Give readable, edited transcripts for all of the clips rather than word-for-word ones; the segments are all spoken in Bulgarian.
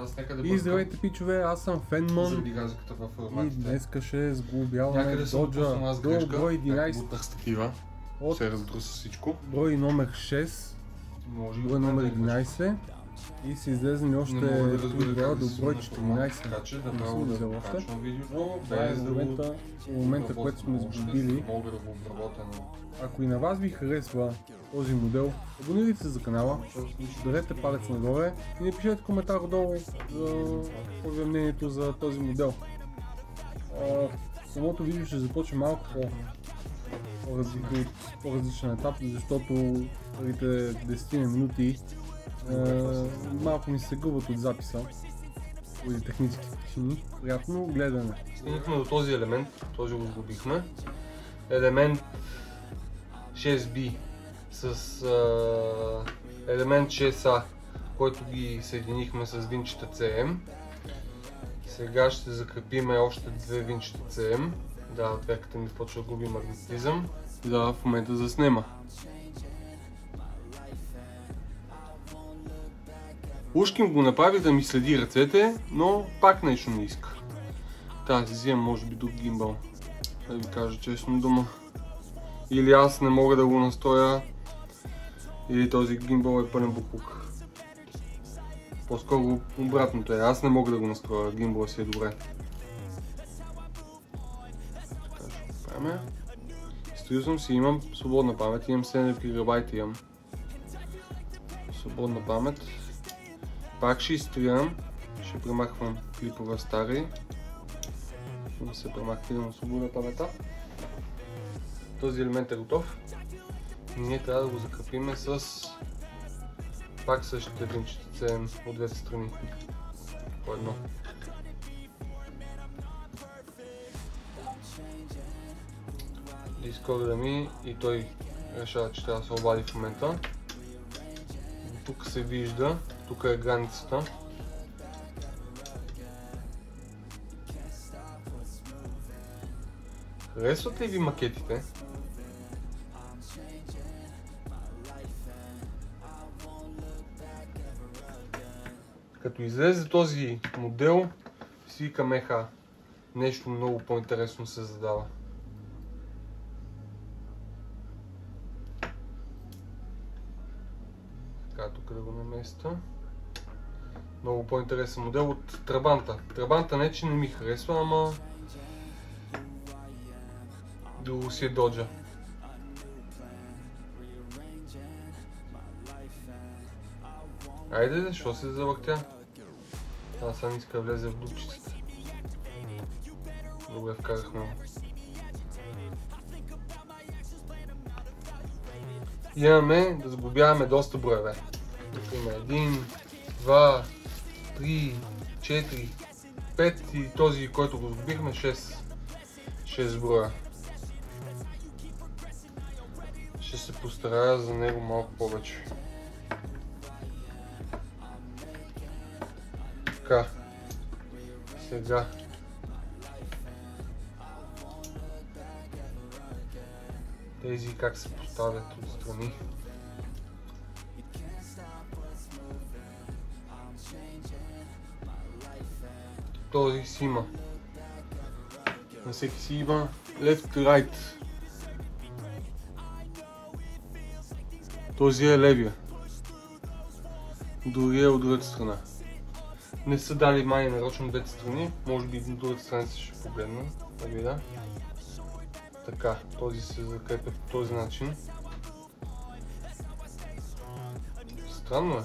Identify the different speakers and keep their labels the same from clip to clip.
Speaker 1: аз нека да
Speaker 2: И
Speaker 1: бъркам.
Speaker 2: здравейте пичове, аз съм Фенмон
Speaker 1: Заради разликата във
Speaker 2: и
Speaker 1: форматите.
Speaker 2: днеска ще сглобяваме
Speaker 1: Някъде съм
Speaker 2: Доджа
Speaker 1: допуснал аз
Speaker 2: до
Speaker 1: грешка.
Speaker 2: брой
Speaker 1: Някак
Speaker 2: 11
Speaker 1: бутнах с такива.
Speaker 2: от
Speaker 1: Се раздруса всичко.
Speaker 2: брой номер 6,
Speaker 1: Може и
Speaker 2: брой
Speaker 1: да
Speaker 2: номер
Speaker 1: е грешка.
Speaker 2: 11 и са излезли още
Speaker 1: Не мога да
Speaker 2: 3
Speaker 1: разбера
Speaker 2: броя
Speaker 1: как
Speaker 2: до
Speaker 1: да
Speaker 2: брой
Speaker 1: си на формат,
Speaker 2: 14.
Speaker 1: така че да
Speaker 2: Не
Speaker 1: право
Speaker 2: съм
Speaker 1: да
Speaker 2: взел още.
Speaker 1: качвам видеото,
Speaker 2: Това е
Speaker 1: без да го...
Speaker 2: момента, което сме сглобили.
Speaker 1: Мога да го обработя, но...
Speaker 2: Ако и на вас ви харесва този модел, абонирайте се за канала, ударете палец нагоре и напишете коментар долу за какво ви е мнението за този модел. Самото видео ще започне малко по-различен етап, защото първите 10 минути малко ми се губят от записа поради технически причини. Приятно гледане.
Speaker 1: Стигнахме до този елемент, този го сглобихме. Елемент 6B с елемент 6A, който ги съединихме с винчета CM. Сега ще закрепим още две винчета CM. Да, пеката ми почва да губи магнетизъм. Да, в момента заснема. Ушким го направи да ми следи ръцете, но пак нещо не иска. Тази взимам може би друг гимбал, да ви кажа честно дума. Или аз не мога да го настроя, или този гимбал е пълен буклук. По-скоро обратното е, аз не мога да го настроя, гимбал си е добре. Така ще го правим. Изстроил съм си, имам свободна памет, имам 7 ГБ имам. Свободна памет. Пак ще изтриям, ще премахвам клипове стари. Да се премахвам свободна памета. Този елемент е готов. Ние трябва да го закрепим с пак същите винчета от двете страни. По едно. Дискорда ми и той решава, че трябва да се обади в момента. Тук се вижда, тук е границата. Харесват ли ви макетите? Като излезе този модел, си викам еха, нещо много по-интересно се задава. Така, тук да го наместа. Много по-интересен модел от Трабанта. Трабанта не че не ми харесва, ама друго си е Доджа. Айде, защо се завъртя? Аз сега не иска да влезе в дупчицата. Добре, вкарахме го. Имаме да сглобяваме доста броеве. Тук има 1, 2, 3, 4, 5 и този, който го сглобихме 6 броя. Ще се постарая за него малко повече. Така, сега тези как се поставят отстрани. Този си има. На всеки си има left right. Този е левия. Другия е от другата страна. Не са дали май нарочно двете страни, може би от другата страница ще погледна, да видя. Така, този се закрепя по този начин. Странно е.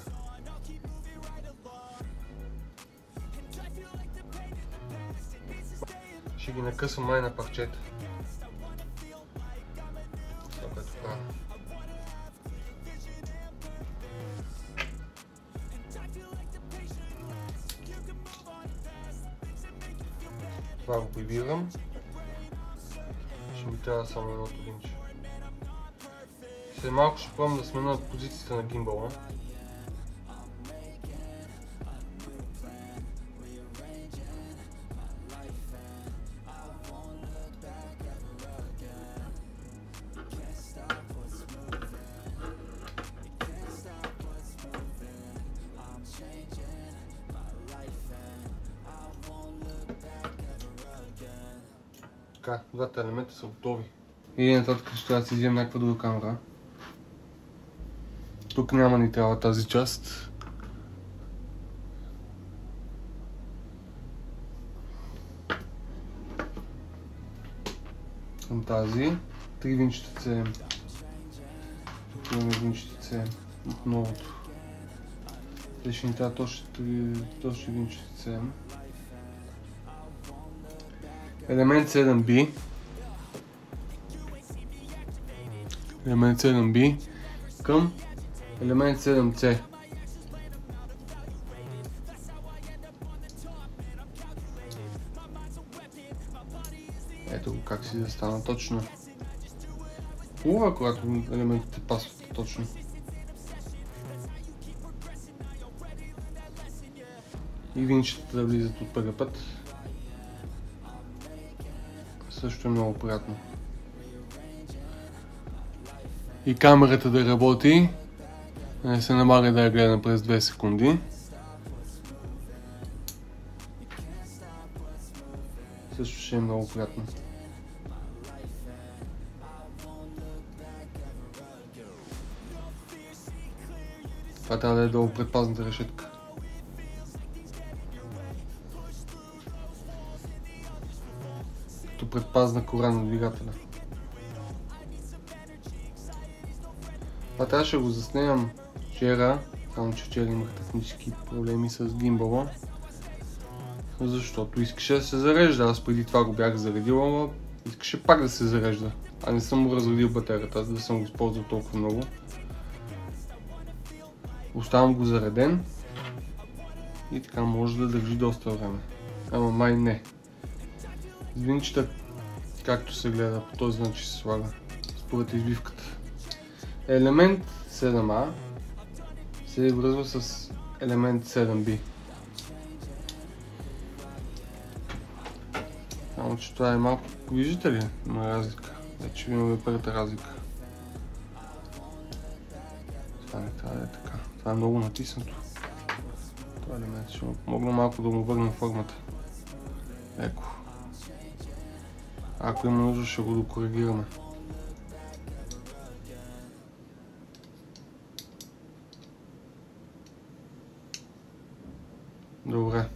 Speaker 1: Ще ги накъсам май на парчета. Това, което правя. Това го прибирам. Ще ми трябва само едното винче. След малко ще пробвам да смена позицията на гимбала. Така, двата елемента са готови. И нататък ще трябва да си вземем някаква друга камера. Тук няма ни трябва тази част. Към тази. 3 винчета цевем. Тук имаме винчета цевем от новото. Те ще ни трябва точно винчета цевем. Елемент 7B. Елемент 7B към елемент 7C. Ето го как си застана точно. Хубаво е, когато елементите пасват точно. И винчетата да влизат от първи път. Също е много приятно. И камерата да работи. Не се налага да я гледам през 2 секунди. Също ще е много приятно. Това трябва да е долу предпазната решетка. Като предпазна кора на двигателя. Това трябваше да го заснемам вчера, само че вчера имах технически проблеми с гимбала. Защото искаше да се зарежда. Аз преди това го бях заредил, ама искаше пак да се зарежда. А не съм му разредил батерията, за да съм го използвал толкова много. Оставам го зареден и така може да държи доста време. Ама май не. Винчета, както се гледа, по този начин се слага, според избивката. Елемент 7A се връзва с елемент 7B. Само че това е малко, виждате ли, има разлика. Вече имаме първата разлика. Това не трябва да е така. Това е много натиснато. Това елемент ще помогна малко да му върна формата. Леко. Ако има нужда, ще го докоригираме. Добре.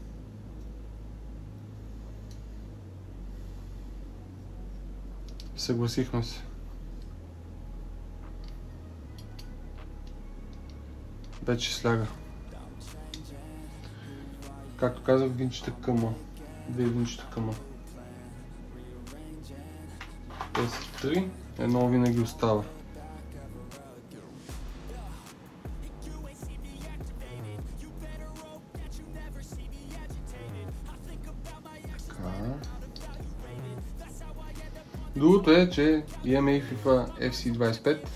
Speaker 1: Съгласихме се. Вече сляга. Както казах, винчета къма. 2 винчета къма. Те са 3, едно винаги остава. Другото е, че имаме и FIFA FC25.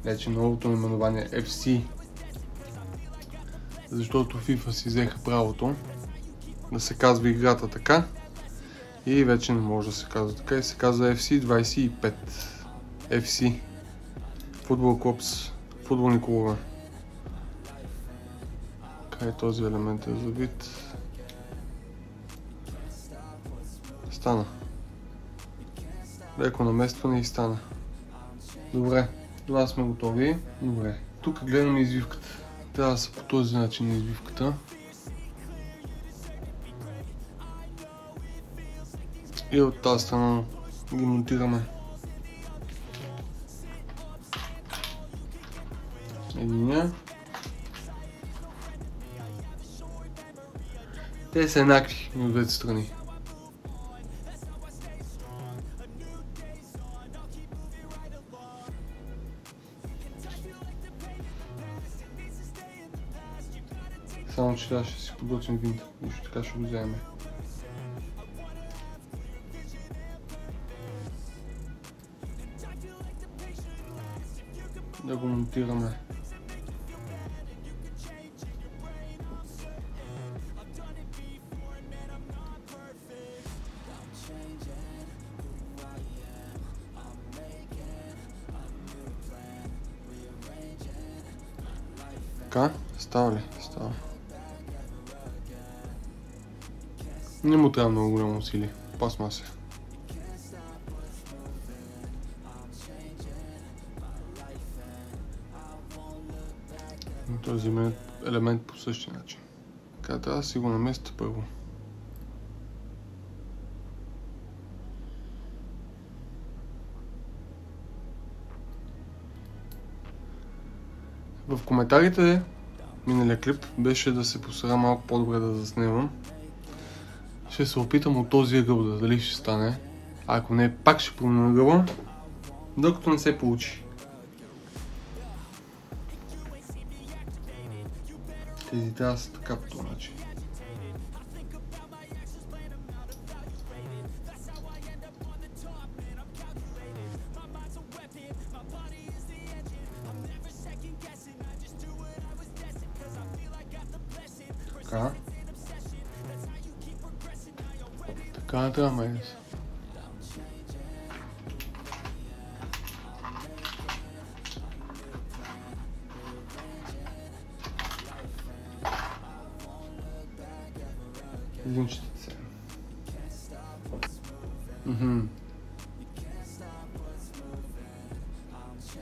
Speaker 1: Вече новото наименование FC. Защото FIFA си взеха правото да се казва играта така. И вече не може да се казва така и се казва FC25. FC. Футбол клубс. Футболни клубове. Къде този елемент е забит? Стана. Леко наместване и стана. Добре, това сме готови. Добре. Тук гледаме извивката. Трябва да са по този начин извивката. И от тази страна ги монтираме. Единия. Те са еднакви от двете страни. Само че сега ще си подготвим винта, нищо така ще го вземем. Да го монтираме. Така, става ли? Става. Не му трябва много голямо усилие. пластмаса. Този елемент по същия начин. Така, трябва да си го наместя първо. В коментарите миналия клип беше да се постара малко по-добре да заснемам. Ще се опитам от този ъгъл дали ще стане. А ако не, пак ще променя ъгъла, докато не се получи. Тези трябва да са така по този начин. Така. Така не трябва май да са. Линчетица.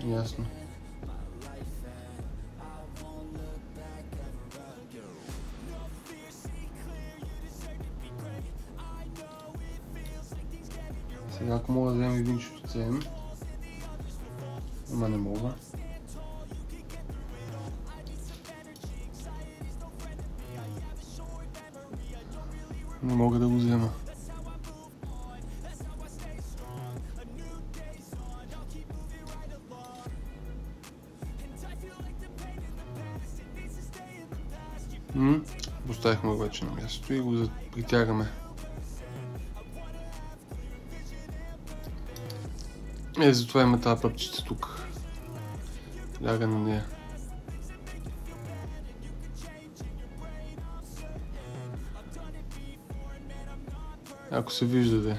Speaker 1: Ясно. Сега ако мога да вземем един чутицем, ама не мога. Не мога да го взема. Поставихме вече на място и го притягаме. Затова има тази пъпчица тук. Ляга на нея. Ако се вижда да е.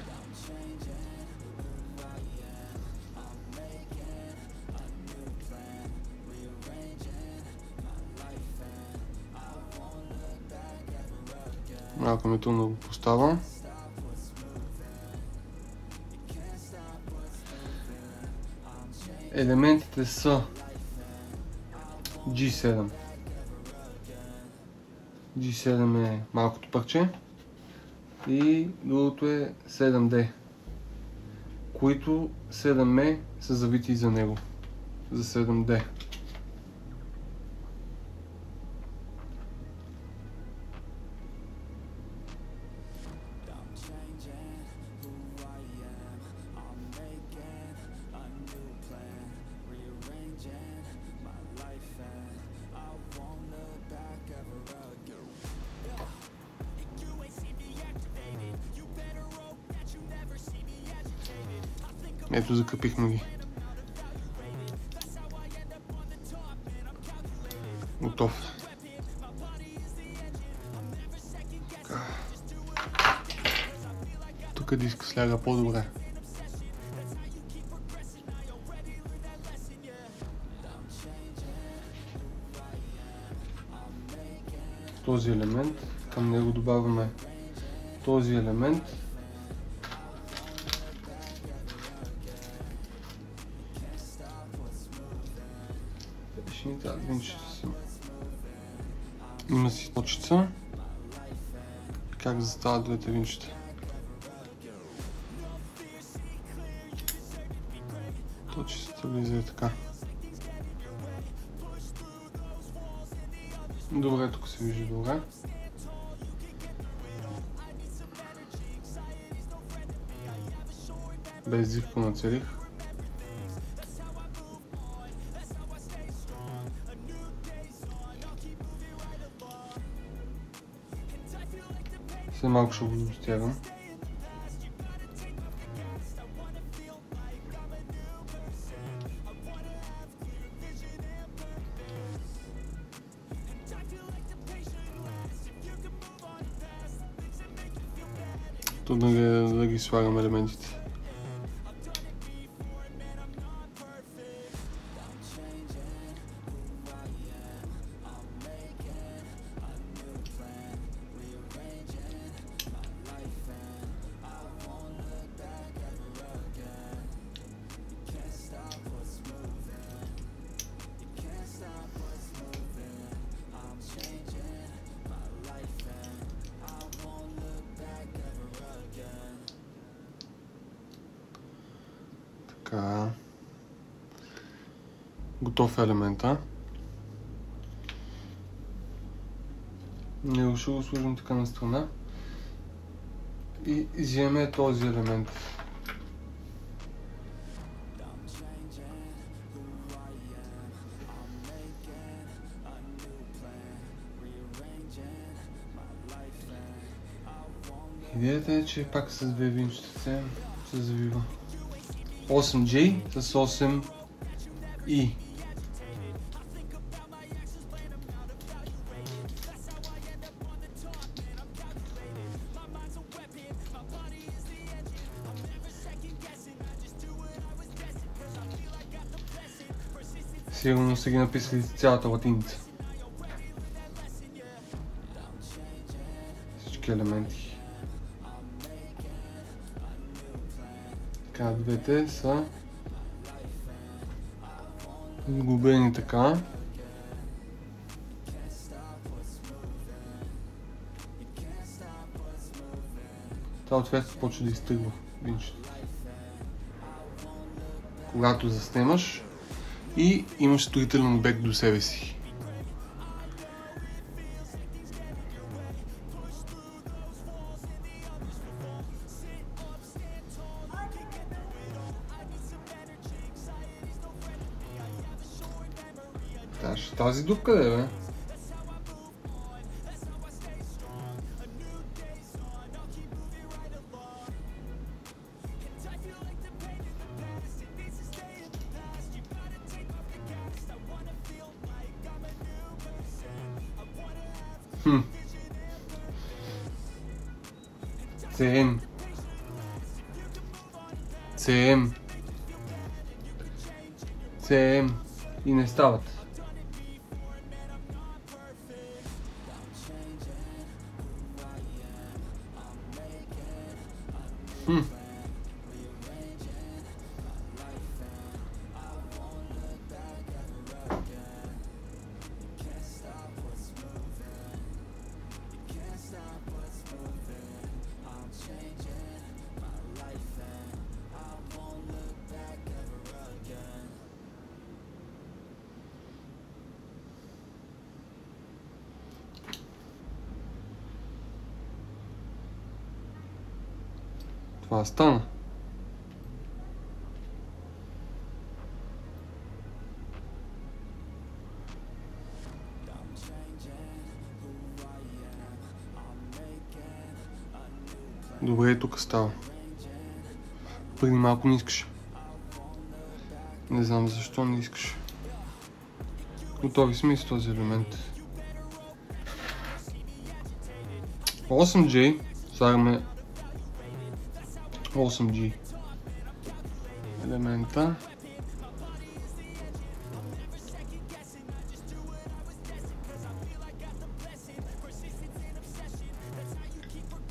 Speaker 1: Малко ми трудно го поставям. Елементите са G7. G7 е малкото парче и другото е 7D, които 7M са завити за него, за 7D. Ето, закъпихме ги. Готов. Тук диска сляга по-добре. Този елемент, към него добавяме този елемент. Има си точица. Как застават двете винчета. Точицата влиза е така. Добре, тук се вижда добре. Без зивко нацелих. След малко ще го достягам. Трудно е да ги слагам елементите. Така. Готов елемента. Него ще го сложим така на страна. И вземем този елемент. Идеята е, че пак с две винчета се завива. 8J с 8E. Сигурно са ги написали цялата латиница. Всички елементи. Така, двете са сглобени така. Това отвъртка почва да изтъгва винчето. Когато заснемаш и имаш строителен обект до себе си. Тази дупка да е, бе? CM и не стават. Това стана. Добре, тук става. Преди малко не искаш. Не знам защо не искаш. Готови сме с този елемент. 8J. Слагаме 8G елемента.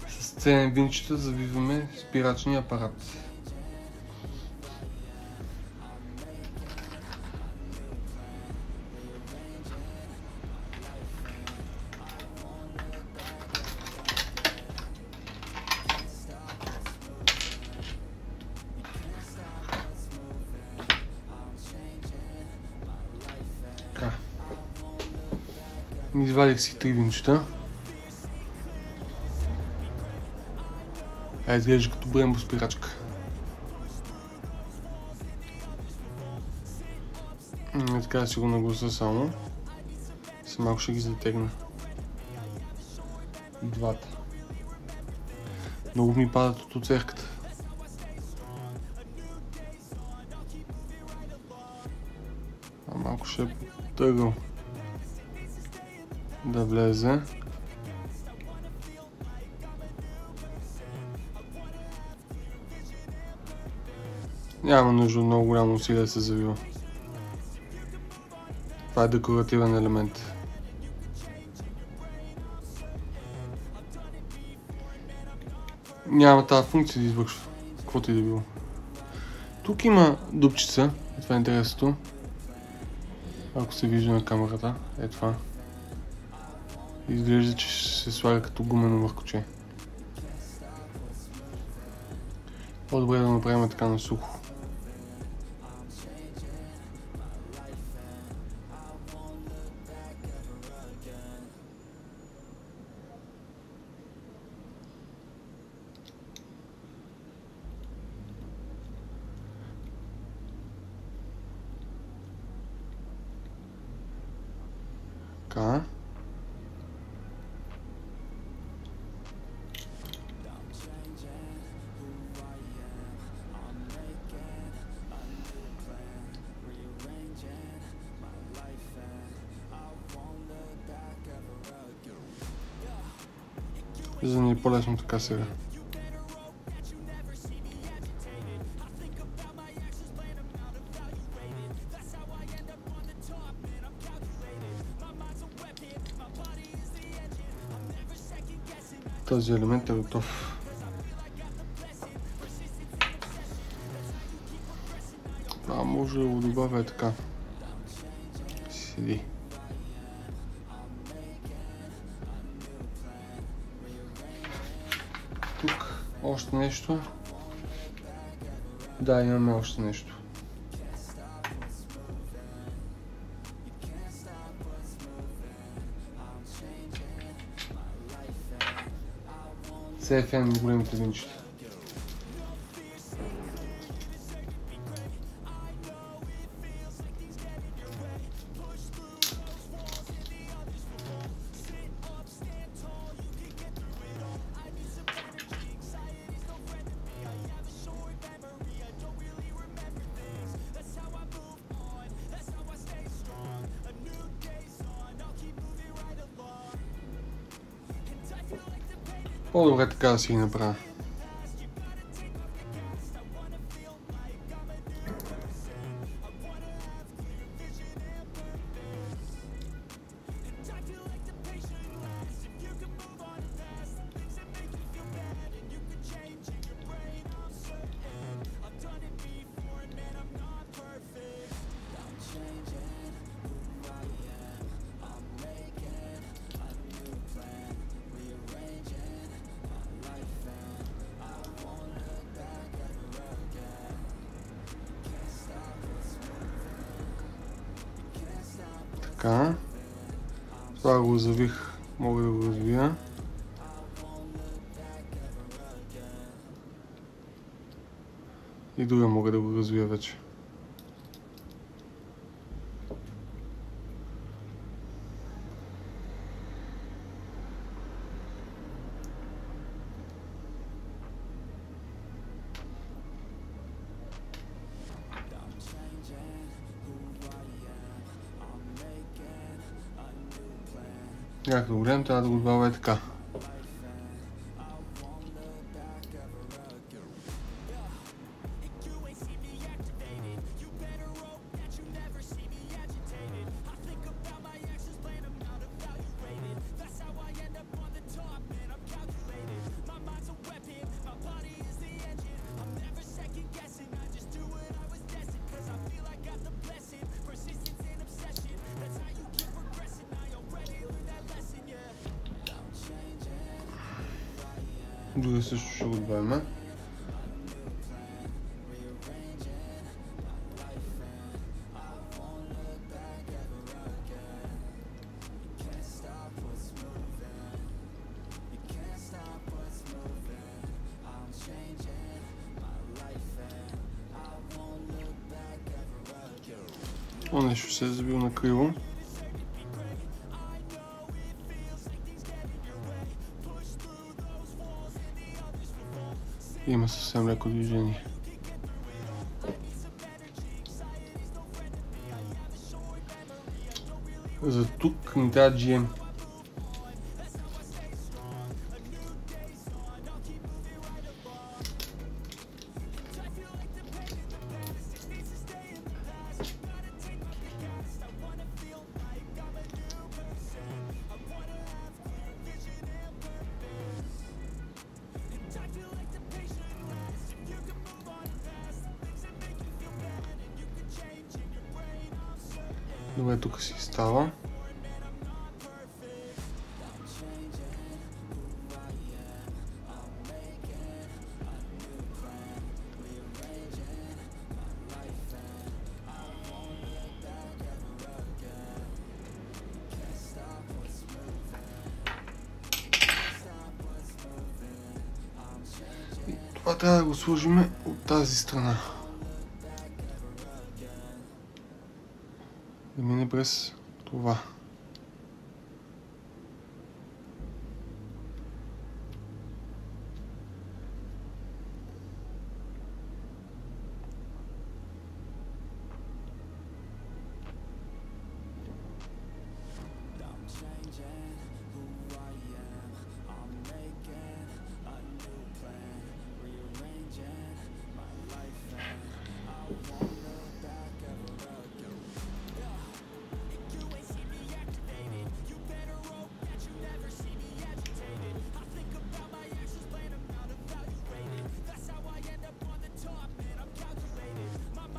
Speaker 1: С CM винчета завиваме спирачния апарат. Извадих си 3 винчета. Изглежда като Brembo спирачка. Така да си го нагласа само. След малко ще ги затегна. И двата. Много ми падат от оцерката. А малко ще е тъгъл да влезе. Няма нужда много голямо усилие да се завива. Това е декоративен елемент. Няма тази функция да извършва каквото и да било. Тук има дупчица, това е интересното. Ако се вижда на камерата, е това. Изглежда, че ще се слага като гумено въркоче. По-добре да направим така на сухо. Така. За да ни е по-лесно така сега. Този елемент е готов. А може да го добавя така. Седи. Тук още нещо. Да, имаме още нещо. CFN големите винчета. По-добре така да си ги направя. Така. Това го завих, мога да го развия. И друга мога да го развия вече. Както го гледам, трябва да го добавя така. Друга също ще го добавим. О, нещо се е забил на криво. Има съвсем леко движение. За тук ни трябва GM. Добре, тук си става. И това трябва да го сложим от тази страна. Да мине през това.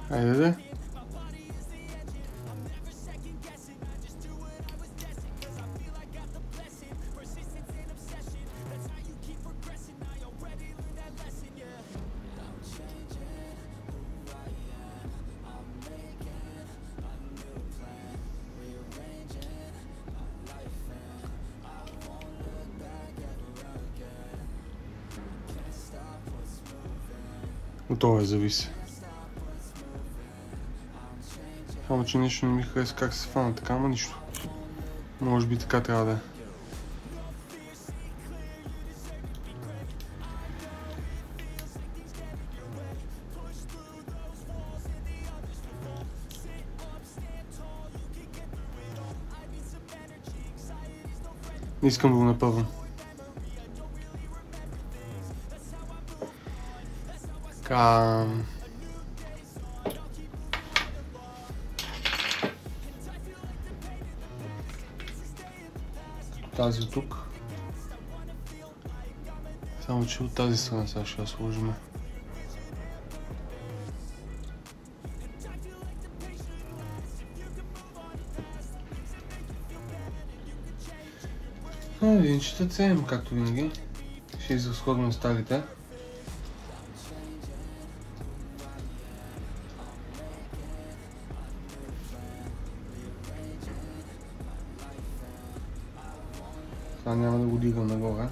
Speaker 1: Хайде де. Готово е, зависи. Само че нещо не ми хареса как се фана така, ама нищо. Може би така трябва да е. Не искам да го напъвам. Така... Тази от тук. Само че от тази страна сега ще я сложим. Един ще ценим, както винаги. Ще изразходваме старите. Това няма да го дигам нагоре.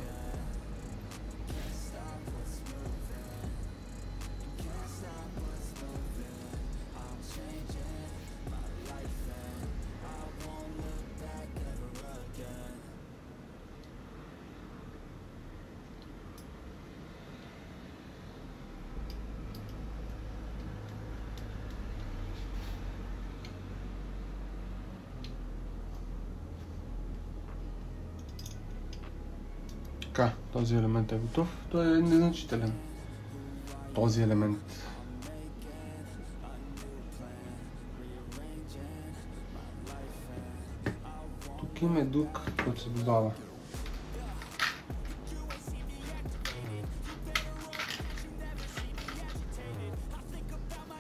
Speaker 1: Така, този елемент е готов. Той е незначителен. Този елемент. Тук има друг, който се додава.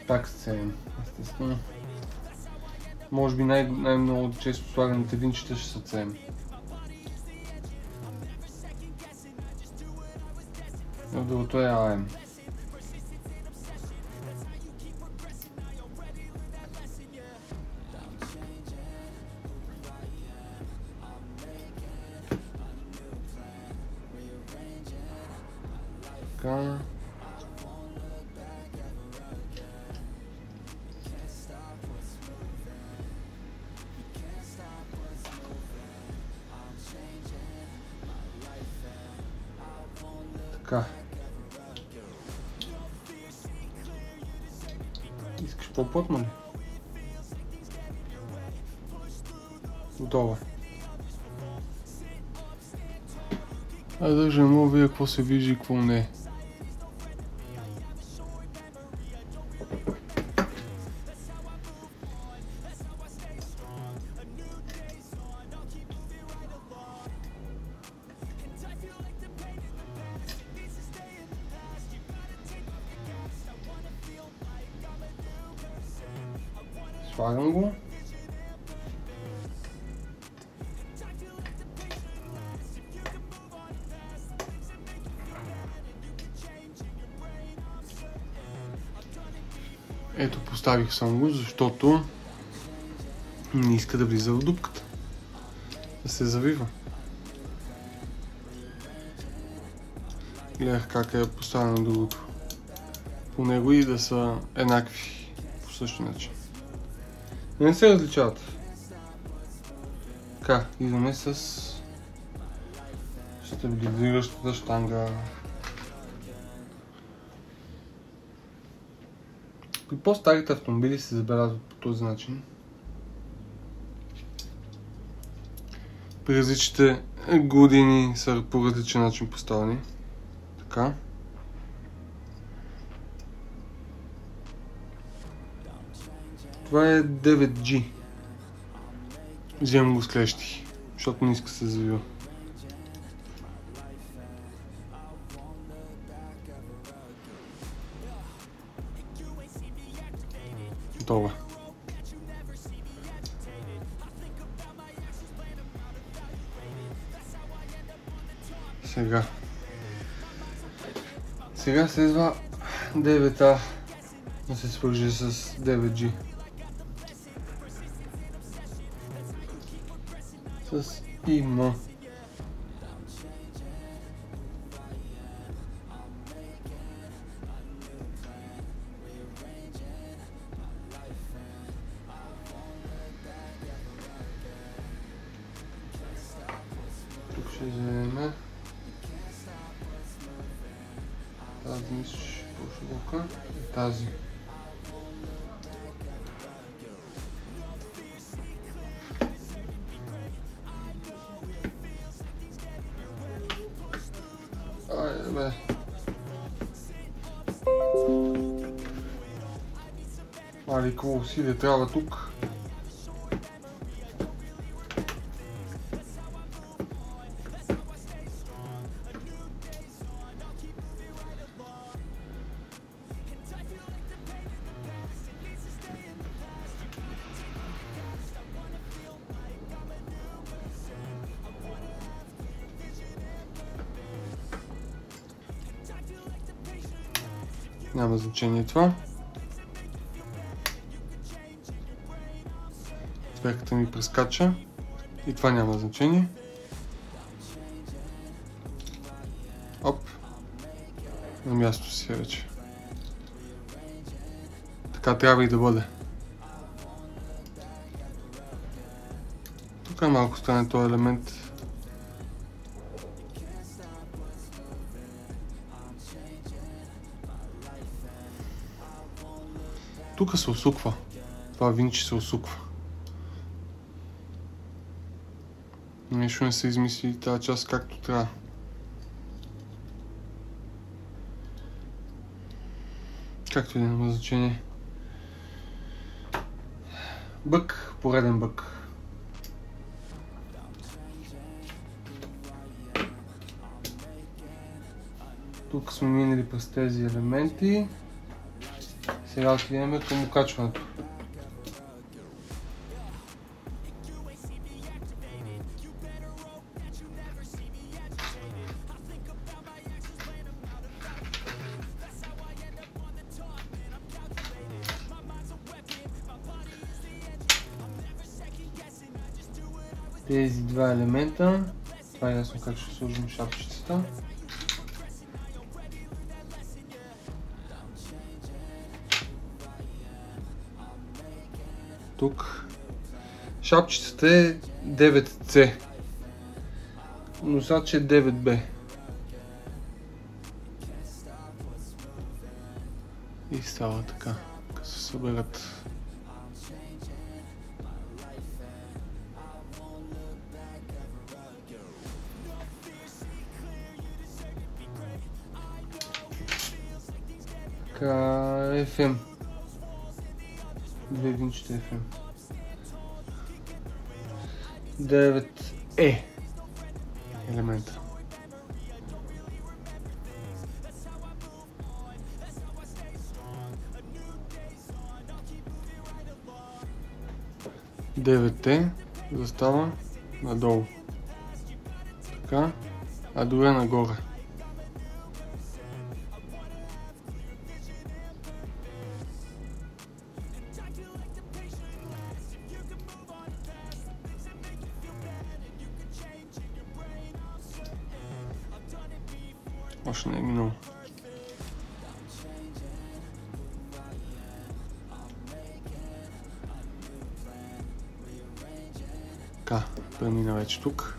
Speaker 1: Пак сцен, естествено. Може би най-много често слаганите винчета ще са цем. Другото е AM. Така. Така. Искаш по-плътно ли? Готово. Аз даже не мога да видя какво се вижда и какво не. Слагам го. Ето, поставих само го, защото не иска да влиза в дупката. Да се завива. Гледах как е поставено другото по него и да са еднакви по същия начин. Не се различават. Така, идваме с стабилизиращата щанга. При по-старите автомобили се забелязват по този начин. При различните години са по различен начин поставени. Така. Това е 9G. Вземам го с клещи, защото не иска да се завива. стола. Сега следва 9A да се свържи с 9G. С IM. Тук ще вземем тази широка и тази. Айде бе. Али какво усилие трябва тук. Няма значение това. Цвеката ми прескача и това няма значение. Оп. На място си вече. Така трябва и да бъде. Тук е малко стане този елемент. Тук се усуква. Това винче се усуква. Нещо не се измисли тази част както трябва. Както и да няма значение. Бък, пореден бък. Тук сме минали през тези елементи. Сега отидем към окачването. Тези два елемента, това е ясно как ще сложим шапчицата. Тук шапчицата е 9C, носач е 9B. И става така, като се съберат. Така, FM. Две винчета FM. 9E елемента. Девете застава надолу. Така, а друга нагоре. Още не е минало. Така, премина вече тук.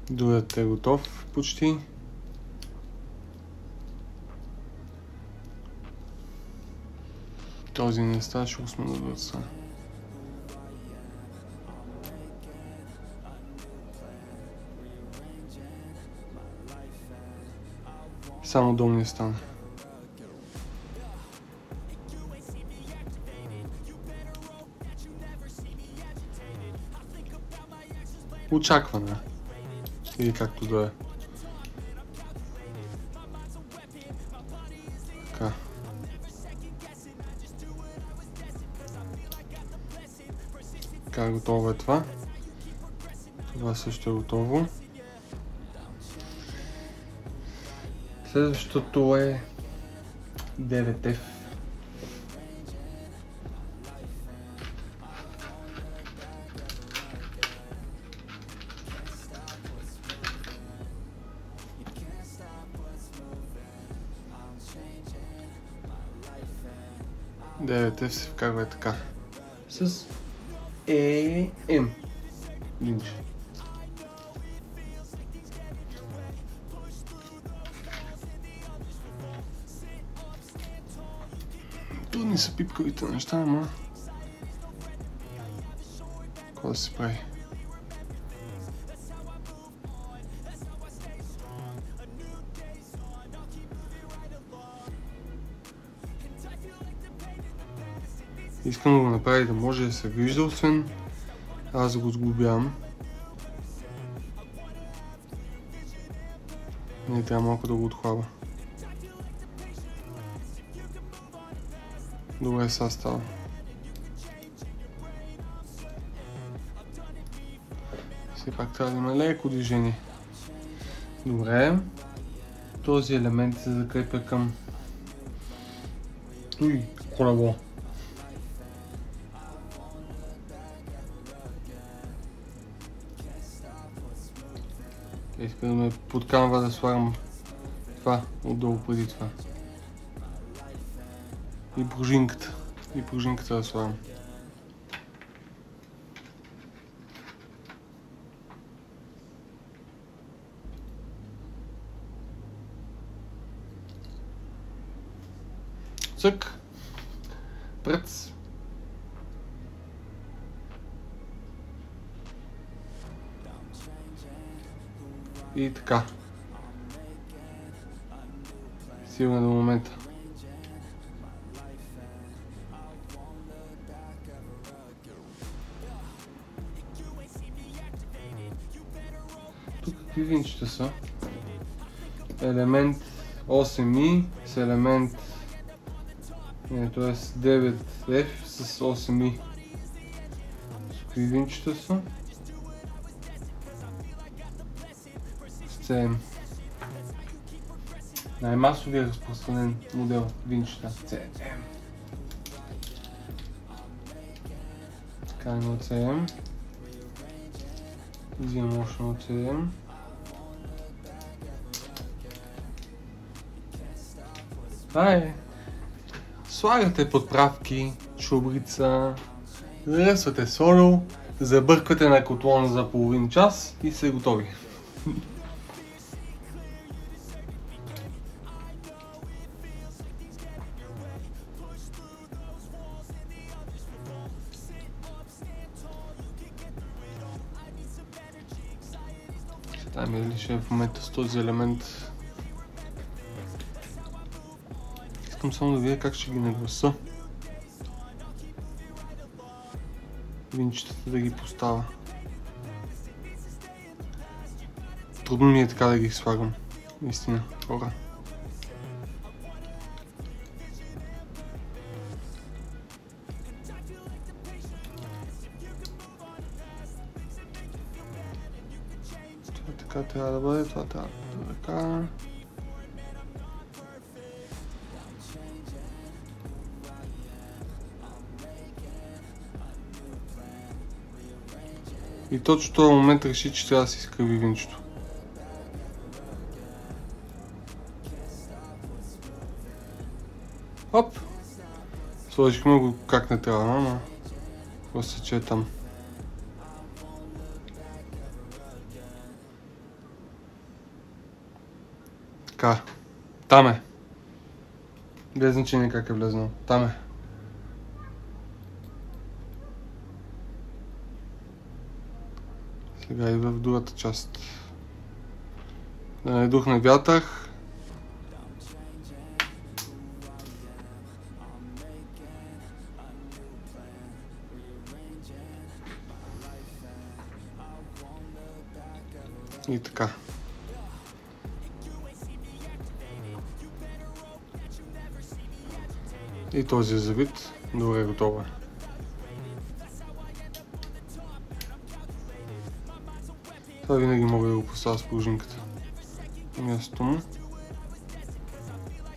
Speaker 1: Дуят е готов почти. Този не става, ще го сме да са. Само долния стана. Очакване. Или както да е. Така. Така, готово е това. Това също е готово. Следващото е 9F. F се вкарва така. С AM линч. Трудни са пипкавите неща, ама какво да се прави? Искам да го направя да може да се вижда, освен аз да го сглобявам. Не трябва малко да го отхлаба. Добре, сега става. Все пак трябва да има леко движение. Добре. Този елемент се закрепя към колело. Искам да ме подканва да слагам това отдолу преди това. И пружинката да слагам. Цък. Пръц. И така. Сигурно до момента. Тук какви винчета са? Елемент 8i с елемент т.е. 9F с 8i. Какви винчета са? CM. Най-масовия разпространен модел винчета. CM. Така, едно CM. Взимам още едно CM. Това е. Слагате подправки, шубрица, заръсвате соло, забърквате на котлона за половин час и сте готови. Там е лише в момента с този елемент. Искам само да видя как ще ги нагласа. Винчетата да ги поставя. Трудно ми е така да ги слагам. Наистина, хора. Това трябва да бъде, това трябва да бъде така. И точно в този момент реши, че трябва да се изкриви винчето. Оп! Сложихме го как не трябва, ама просто че е там. Така, там е. Без значение как е влезнал. Там е. Сега идва в другата част. Да не духне вятър. И така. И този е завит. Добре, готово е. Това винаги мога да го поставя с пружинката на мястото му.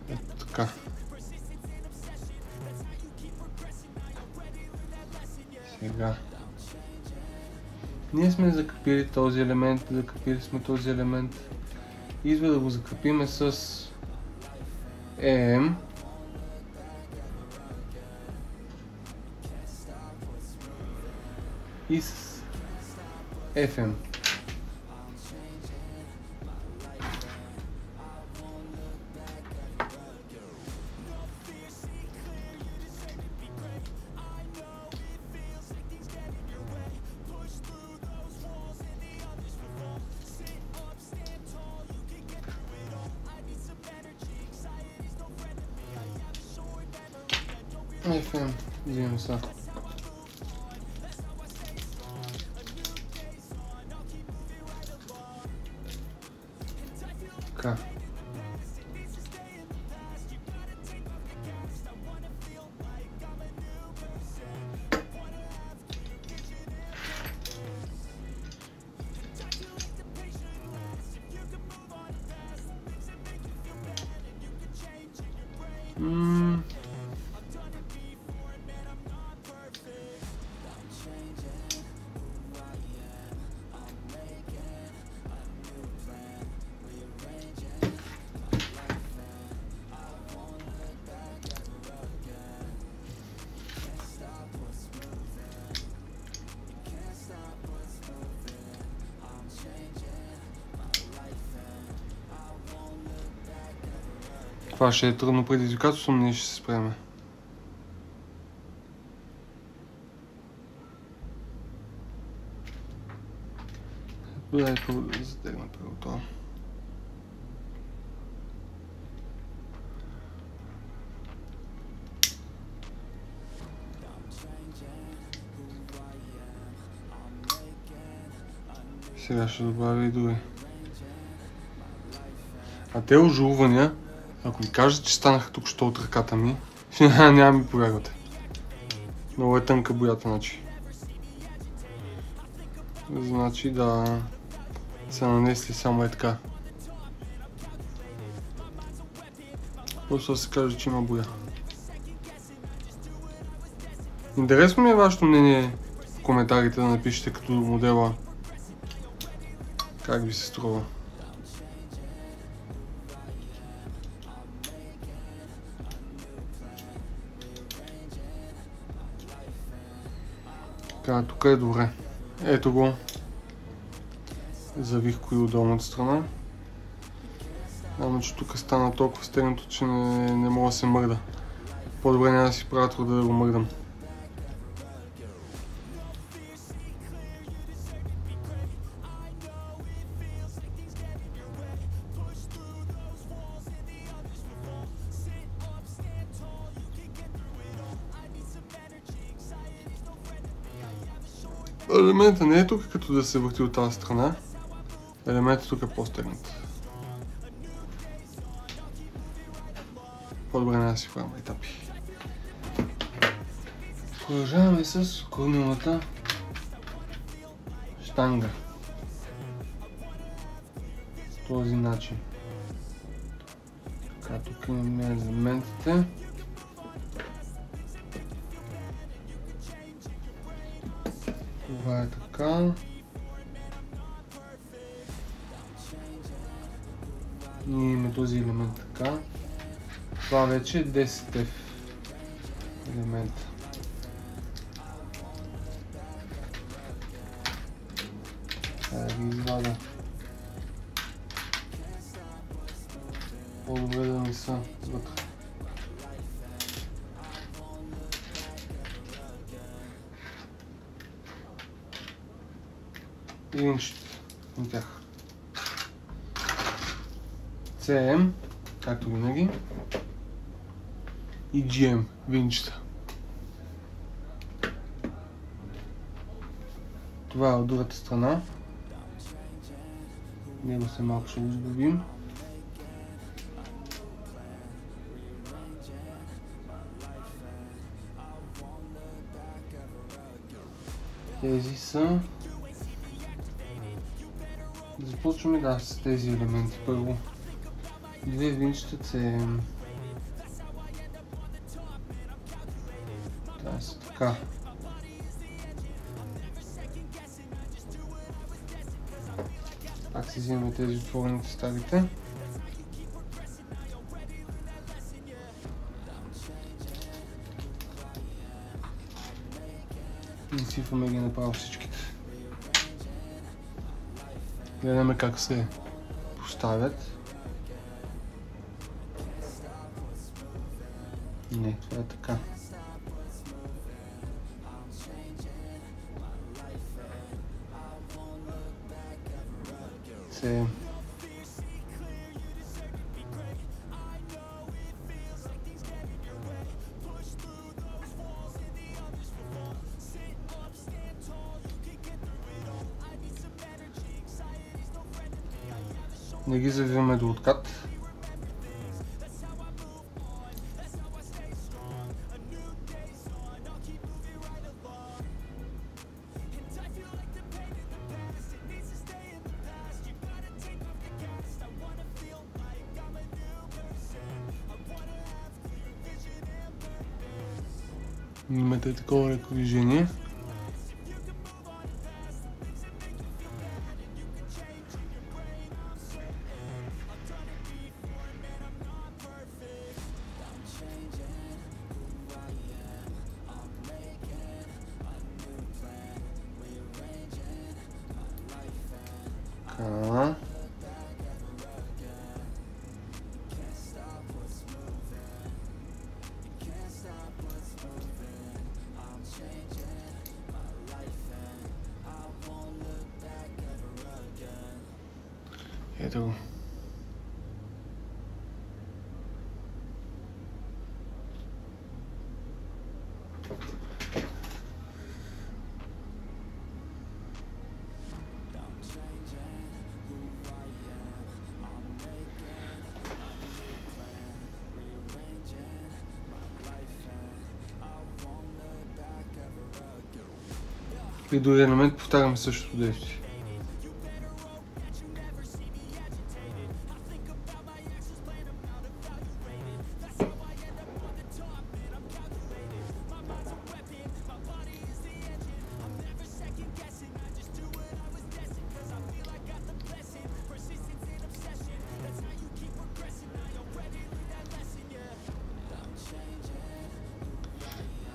Speaker 1: Ето така. Сега. Ние сме закрепили този елемент, и за да го закрепиме с EM. И с FM. FM, взимам сега. Така. Това ще е трудно предизвикателство, но ние ще се справим. Дай първо да затегна първото. Сега ще добавя и други. А те ожулвания, ако ви кажа, че станаха тук що от ръката ми, няма ми повярвате. Много е тънка боята, значи. Значи да са нанесли само е така. Просто да се каже, че има боя. Интересно ми е вашето мнение в коментарите да напишете като модела как ви се струва. Така, тук е добре. Ето го. Завих кои от долната страна. Само че тук стана толкова стегнато, че не мога да се мърда. По-добре няма да си правя труда да го мърдам. Елементът не е тук като да се върти от тази страна. Елементът тук е по-стегнат. По-добре няма да си правим етапи. Продължаваме с корнилната щанга. Този начин. Така, тук имаме елементите. Това е така. И имаме този елемент така. Това вече е 10F елемент. Да ги извада. По-добре да не са вътре. Винчите на тях. CM, както винаги. И GM винчета. Това е от другата страна. Него се малко ще го сдобим. Тези са... Да започваме с тези елементи първо. Две винчета CM. Това са така. Пак си взимаме тези отворените старите. И сипваме ги направо всичките. Гледаме как се поставят. Не, това е така. Се... Не ги завиваме до откат. Имате такова ръковижение. Така. Ето го. И до един момент повтаряме същото действие.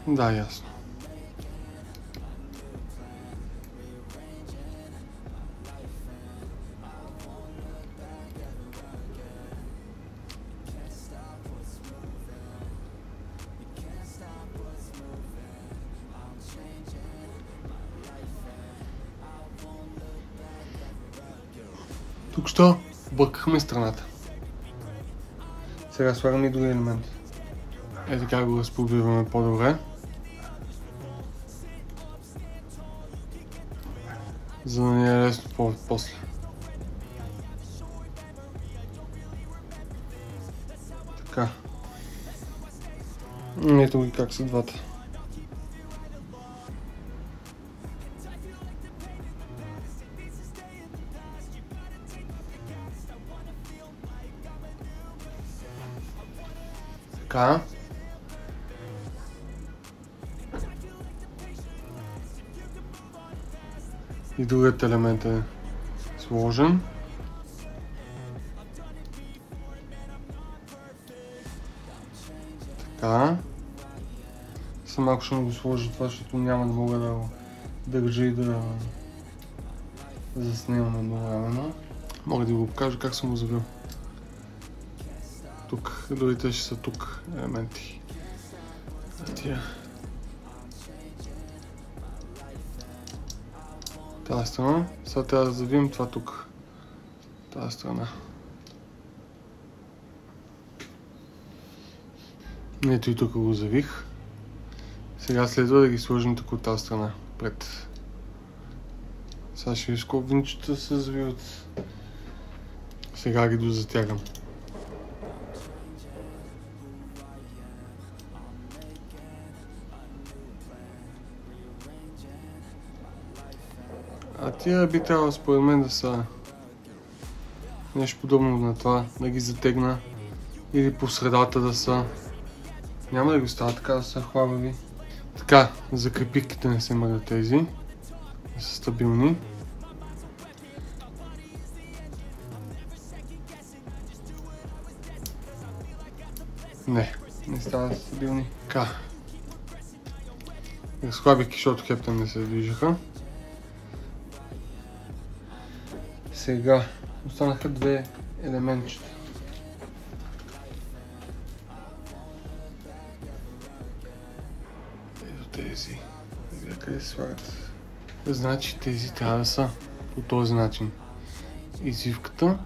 Speaker 1: Да, ясно. Тук що объркахме страната. Сега слагаме и други елементи. Е така го разпробиваме по-добре. За да ни е лесно после. Така. Ето ги как са двата. Така. И другият елемент е сложен. Така. Съм малко ще му го сложа това, защото няма да мога да го държа и да заснемам едновременно. Мога да ви го покажа как съм го завил. Тук, другите ще са тук елементи. Тия. Тази страна. Сега трябва да завием това тук. Тази страна. Ето и тук го завих. Сега следва да ги сложим тук от тази страна. Пред. Сега ще виж колко винчета се завиват. Сега ги дозатягам. А тия би трябвало според мен да са нещо подобно на това, да ги затегна или по средата да са. Няма да ги става така да са хлабави. Така, закрепихките не се мърдат тези, да са стабилни. Не стават стабилни. Така. Разхлабих, защото хептата не се движаха. Сега останаха две елементчета. Ето тези. Видя къде се слагат. Значи тези трябва да са по този начин. Извивката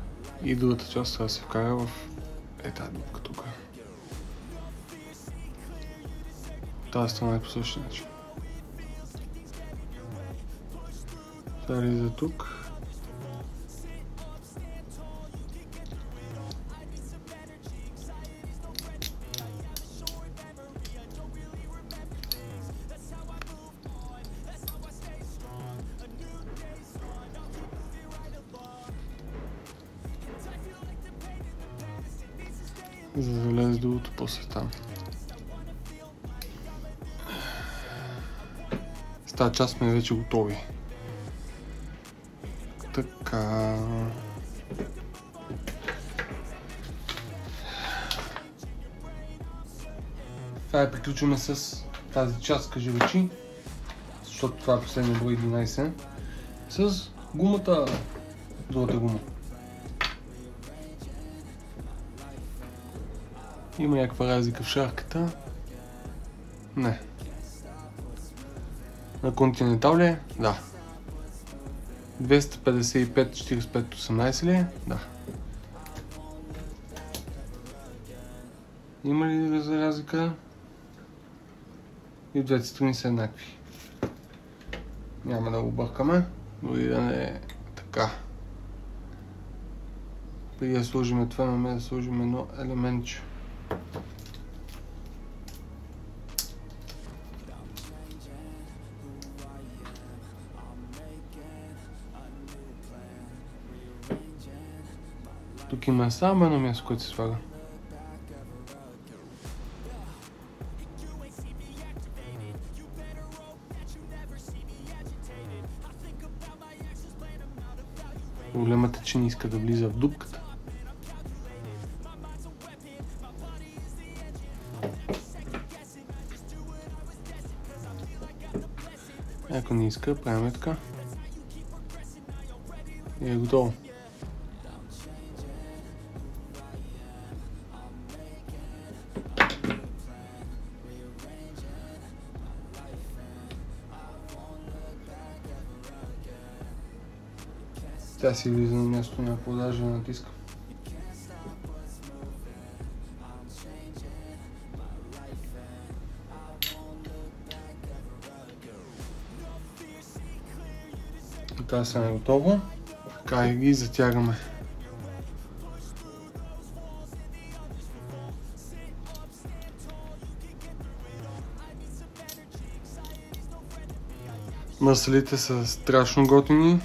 Speaker 1: и другата част трябва да се вкара в тази дупка тук. Тази страна е по същия начин. Зализа тук. За да залезе другото после там. С тази част сме вече готови. Така. Това е, приключваме с тази част, кажи речи, защото това е последния брой 11, с гумата, другата гума. Има някаква разлика в шарката? Не. На Continental ли е? Да. 255, 45, 18 ли е? Да. Има ли разлика? И двете страни са еднакви. Няма да го бъркаме, дори да не е така. Преди да сложим това, имаме да сложим едно елементче. Тук има само едно място, което се слага. Проблемът е, че не иска да влиза в дупката. Ако не иска, правим така. И е готово. Тя си влиза на място, някакво даже да натиска. Така сега е готово. Така и ги затягаме. Мърселите са страшно готини.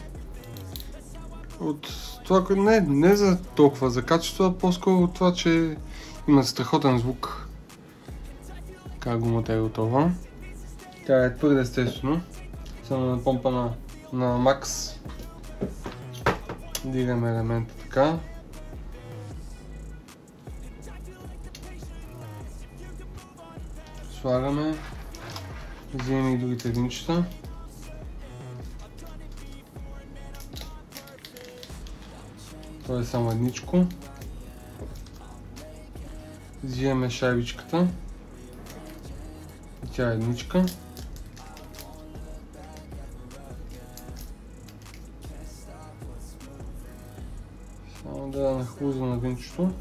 Speaker 1: От това, не за толкова за качество, а по-скоро от това, че имат страхотен звук. Така гумата е готова. Тя е твърде естествено. Само на помпа на макс. Дигаме елемента така. Слагаме. Взимаме и другите единчета. Това е само едничко. Взимаме шайбичката. Тя е едничка. Само да нахлузва на винчето.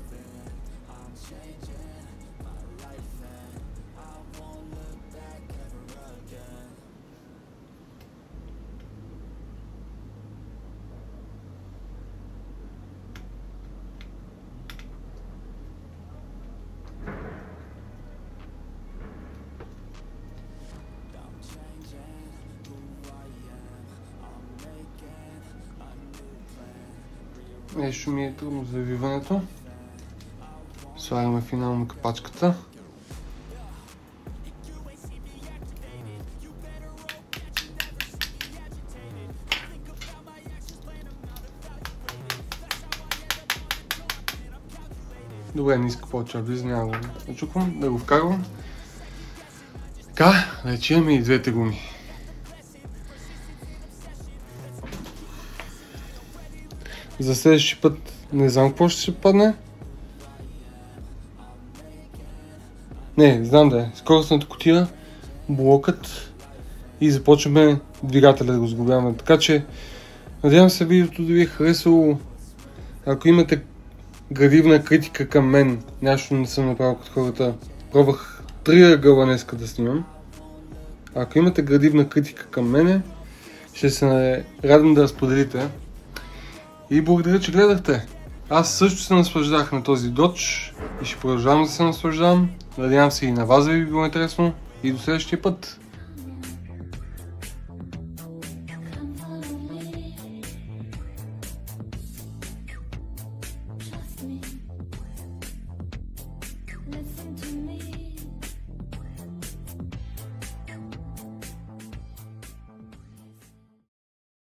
Speaker 1: Нещо ми е трудно завиването. Слагаме финално капачката. Добре, не иска повече да влиза, няма да чуквам, да го вкарвам. Така, вече имаме и двете гуми. За следващия път не знам какво ще падне. Не, знам да е. Скоростната кутия, блокът и започваме двигателя да го сглобяваме. Така че, надявам се видеото да ви е харесало. Ако имате градивна критика към мен, нещо не съм направил като хората. Пробвах 3 ъгъла днеска да снимам. Ако имате градивна критика към мене, ще се радвам да я споделите. И благодаря, че гледахте. Аз също се наслаждах на този Dodge и ще продължавам да се наслаждавам. Надявам се и на вас да ви било интересно и до следващия път.